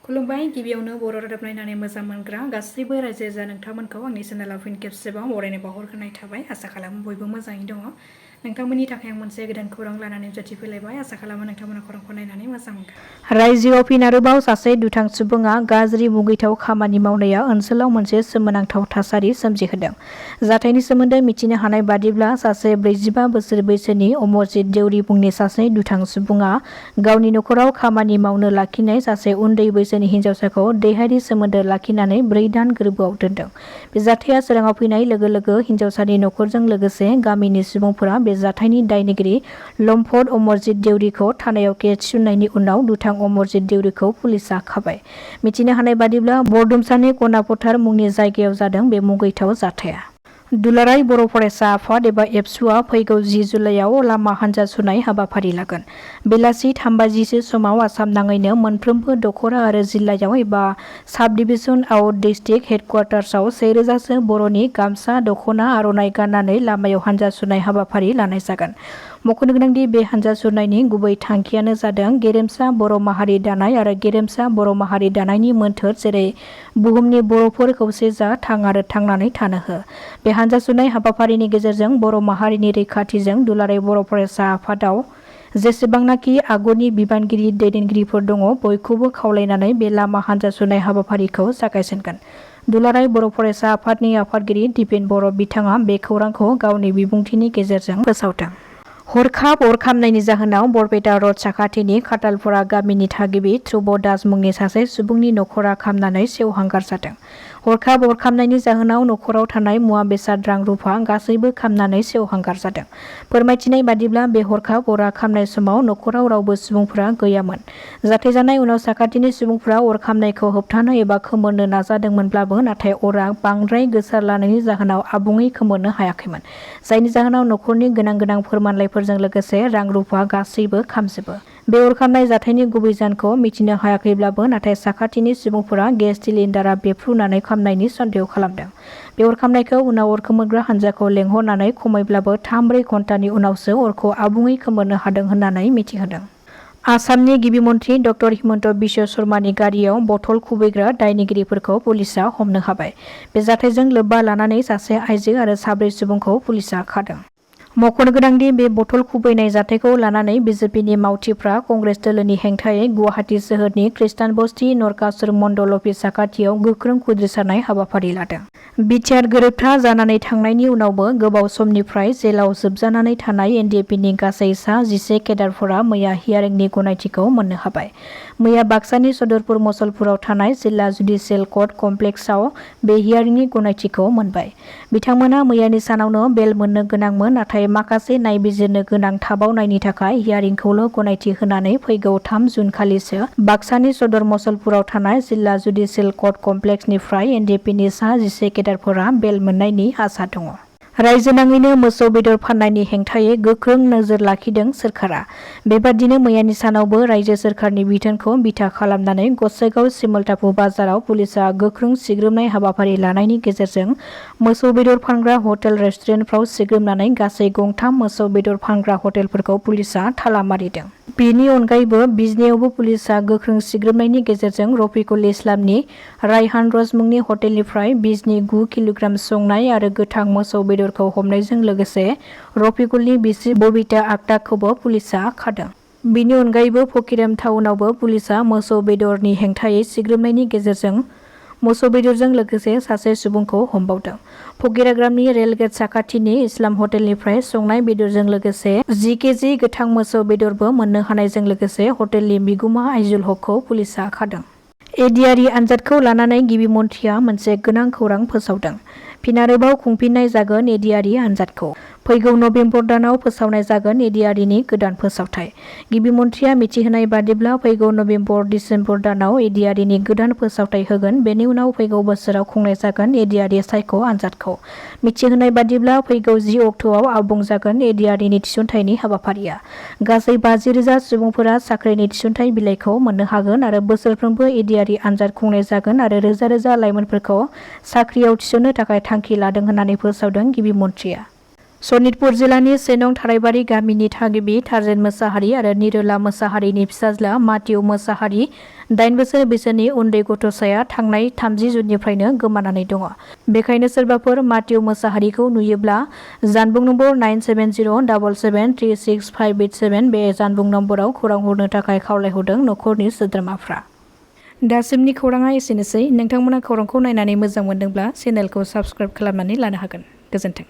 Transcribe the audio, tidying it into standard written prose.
खुलुमबाय गिबियावनो बर' रादाब नायनानै मोजां मोनग्रा गासैबो रायजो राजा नोंथांमोनखौ आंनि चेनेलाव फिन खेबसेबाव बरायनाय बावहरग्रोनाय थाबाय। आसा खालामो बयबो मोजाङै दङ। नोंथांमोननि थाखाय आं मोनसे गोदान खौरां लानानै नुजाथिफैलायबाय। आसा खालामो नोंथांमोना खौरांखौ नायनानै मोजां मोनगोन। रायजोआव फिन आरोबाव सासे दुथां सुबुङा गाज्रि मुगैथाव खामानि मावनाया ओनसोलाव मोनसे सोमोनांथाव थासारि सोमजिहोदों। जाथायनि सोमोन्दै मिथिनो हानाय बादिब्ला सासे 45 बोसोर बैसोनि अमरजित देउरि मुंनि सासे दुथां सुबुङा गावनि नखराव खामानि मावनो लाखिनाय सासे उन्दै बैसोनि हिनजावसाखौ देहायारि सोमोन्दो लाखिनानै 4 दान गोरबोआव दोनदों। बे जाथाया सोराङाव फैनाय लोगो लोगो हिनजावसानि नखरजों लोगोसे गामिनि सुबुंफोरा बे जाथायनि दायनिगिरि लम्पट अमरजित देउरिखौ थानायाव केस थिसननायनि उनाव दुथां अमरजित देउरिखौ पुलिसआ खाबाय। मिथिनो हानाय बादिब्ला बरदुमसानि कनाफथार मुंनि जायगायाव जादों बे मुगैथाव जाथाया। दुलाराय बर' फरायसा आफाद एबा एबसुआ फैगौ 10 जुलाइआव लामा हान्जा सुनाय हाबाफारि लागोन। बेलासि 3:30 समाव आसाम नाङैनो मोनफ्रोमबो दखरा आरो जिल्लायाव एबा साब डिभिजन आउट डिस्ट्रिक्ट हेडक्वार्टार्सआव 1000 सो बर'नि गामसा दखना आर'नाइ गाननानै लामायाव हान्जा सुनाय हाबाफारि लानाय जागोन। मख'नो गोनांदि बे हान्जा सुनायनि गुबै थांखियानो जादों गेरेमसा बर' माहारि दानाय आरो गेरेमसा बर' माहारि दानायनि मोन्थोर जेरै बुहुमनि बर'फोर खौसे जा थां आरो थांनानै थानो हो। बे हान्जा सुनाय हाबाफारिनि गेजेरजों बर' माहारिनि रैखाथिजों दुलाराय बर' फरायसा आफादाव जेसेबांनाखि आगुनि बिबानगिरि दैदेनगिरिफोर दङ बयखौबो खावलायनानै बे लामा हान्जा सुनाय हाबाफारिखौ जागायजेनगोन। दुलाराय बर' फरायसा आफादनि आफादगिरि दिपेन बर' बिथाङा बे खौरांखौ गावनि बिबुंथिनि गेजेरजों फोसावदों। हरखाब अर खामनायनि जाहोनाव बरपेटा रड साखाथिनि खाटालफरा गामिनि थागिबि ध्रुब दास मुंनि सासे सुबुंनि नखरा खामनानै सेवहांगार जादों। हरखाब अर खामनायनि जाहोनाव नखराव थानाय मुवा बेसाद रां रुफा गासैबो खामनानै सेवहांगार जादों। फोरमायथिनाय बादिब्ला बे हरखाब अरा खामनाय समाव नखराव रावबो सुबुंफोरा गैयामोन। जाथाय जानाय उनाव साखाथिनि सुबुंफोरा अर खामनायखौ होबथानो एबा खोमोरनो नाजादोंमोनब्लाबो नाथाय अरा बांद्राय गोसारलांनायनि जाहोनाव आबुङै खोमोरनो हायाखैमोन। जायनि जाहोनाव नखरनि गोनां फोरमानलाइफोरजों लोगोसे रां रुफा गासैबो खामजोबो। बे अर खामनाय जाथायनि गुबै जाहोनखौ मिथिनो हायाखैब्लाबो नाथाय साखाथिनि सुबुंफोरा गेस सिलिन्डारा बेफ्रुनानै खामनायनि सन्देह खालामदों। बे अर खामनायखौ उनाव अर खोमोरग्रा हान्जाखौ लेंहरनानै खमैब्लाबो 3-4 घन्टानि उनावसो अरखौ आबुङै खोमोरनो हादों होननानै मिथिहोदों। आसामनि गिबि मन्थ्रि ड हिमन्त बिश्व शर्मानि गारियाव बथल खुबैग्रा दायनिगिरिफोरखौ पुलिसआ हमनो हाबाय। बे जाथायजों लोब्बा लानानै सासे आइजो आरो 4 सुबुंखौ पुलिसआ खादों। मख'नो गोनांदि बे बथल खुबैनाय जाथायखौ लानानै बिजेपिनि मावथिफ्रा कंग्रेस दोलोनि हेंथायै गुवाहाटी सोहोरनि खृष्टान बस्ति नरकासुर मण्डल अफिस साखाथियाव गोख्रों खुद्रिसारनाय हाबाफारि लादों। बिटिआर गोरोबथा जानानै थांनायनि उनावबो गोबाव समनिफ्राय जेलाव जोबजानानै थानाय एनडिएफबिनि गासै सा 11 केडारफोरा मैया हियारिंनि गनायथिखौ मोननो हाबाय। मैया बाक्सानि सदरपुर मसलपुराव थानाय जिल्ला जुडिसियेल कर्ट कमप्लेक्सआव बे हियारिंनि गनायथिखौ मोनबाय। बिथांमोना मैयानि सानावनो बेल मोननो गोनांमोन नाथाय माखासे नायबिजिरनो गोनां थाबावनायनि थाखाय हियारिंखौल' गनायथि होनानै फैगौ 3 जुन खालिसो बाक्सानि सदर मसलपुराव थानाय जिल्ला जुडिसियेल कर्ट कमप्लेक्सनिफ्राय एनडिएफबिनि सा 11 केडारफोरा बेल मोननायनि आसा दङ। रायजो नाङैनो मोसौ बेदर फाननायनि हेंथायै गोख्रों नोजोर लाखिदों सोरखारा। बेबादिनो मैयानि सानावबो रायजो सोरखारनि बिथोनखौ बिथा खालामनानै गसाइगाव सिमलटापु बाजाराव पुलिसआ गोख्रों सिग्रोमनाय हाबाफारि लानायनि गेजेरजों मोसौ बेदर फानग्रा हटेल रेस्टुरेन्टफ्राव सिग्रोमनानै गासै 3 मोसौ बेदर फानग्रा हटेलफोरखौ पुलिसआ थाला मारिदों। बेनि अनगायैबो बिजनियावबो पुलिसआ गोख्रों सिग्रोमनायनि गेजेरजों रफिकुल इस्लामनि रायहान रज मुंनि हटेलनिफ्राय बिजनि 9 किल'ग्राम संनाय आरो गोथां मोसौ बेदरखौ हमनायजों लोगोसे रफिकुलनि बिसि बबिता आक्ताखौबो पुलिसआ खादों। बेनि अनगायैबो फकिराम टाउनावबो पुलिसआ मोसौ बेदरनि हेंथायै सिग्रोमनायनि गेजेरजों मोसौ बेदरजों लोगोसे सासे सुबुंखौ हमबावदों। फकिराग्रामनि रेलगेट साखाथिनि इस्लाम हटेलनिफ्राय संनाय बेदरजों लोगोसे 10 केजि गोथां मोसौ बेदरबो मोननो हानायजों लोगोसे हटेलनि बिगुमा आइजुल हकखौ पुलिसआ खादों। एडिआरइ आनजादखौ लानानै गिबि मन्थ्रिया मोनसे गोनां खौरां फोसावदों। फिन आरोबाव खुंफिननाय जागोन एडिआरइ आनजादखौ। फैगौ नभेम्बर दानाव फोसावनाय जागोन एडिआरइनि गोदान फोसावथाय। गिबि मन्थ्रिया मिथिहोनाय बादिब्ला फैगौ नभेम्बर-डिसेम्बर दानाव एडिआरइनि गोदान फोसावथाय होगोन। बेनि उनाव फैगौ बोसोराव खुंनाय जागोन एडिआरइ सायख' आनजादखौ। मिथिहोनाय बादिब्ला फैगौ 10 अक्ट'आव आबुं जागोन एडिआरइनि थिसनथायनि हाबाफारिया। गासै 50,000 सुबुंफोरा साख्रिनि थिसनथाय बिलाइखौ मोननो हागोन आरो बोसोरफ्रोमबो एडिआरइ आनजाद खुंनाय जागोन आरो रोजा रोजा लाइमोनफोरखौ साख्रियाव थिसननो थाखाय थांखि लादों होननानै फोसावदों गिबि मन्थ्रिया। सनितपुर जिल्लानि 1 नं थाराइबारि गामिनि थागिबि थार्जेन मोसाहारि आरो निरोला मोसाहारिनि फिसाज्ला मातिउ मोसाहारि 8 बोसोर बैसोनि उन्दै गथ'साया थांनाय 30 जुननिफ्रायनो गोमानानै दङ। बेखायनो सोरबाफोर मातिउ मोसाहारिखौ नुयोब्ला जानबुं नम्बर 9707736587 बे जानबुं नम्बराव खौरां हरनो थाखाय खावलायहरदों नखरनि सोद्रोमाफ्रा। दासिमनि खौराङा एसेनोसै। नोंथांमोना खौरांखौ नायनानै मोजां मोनदोंब्ला चेनेलखौ साबस्क्राइब खालामनानै लानो हागोन। गोजोन्थों।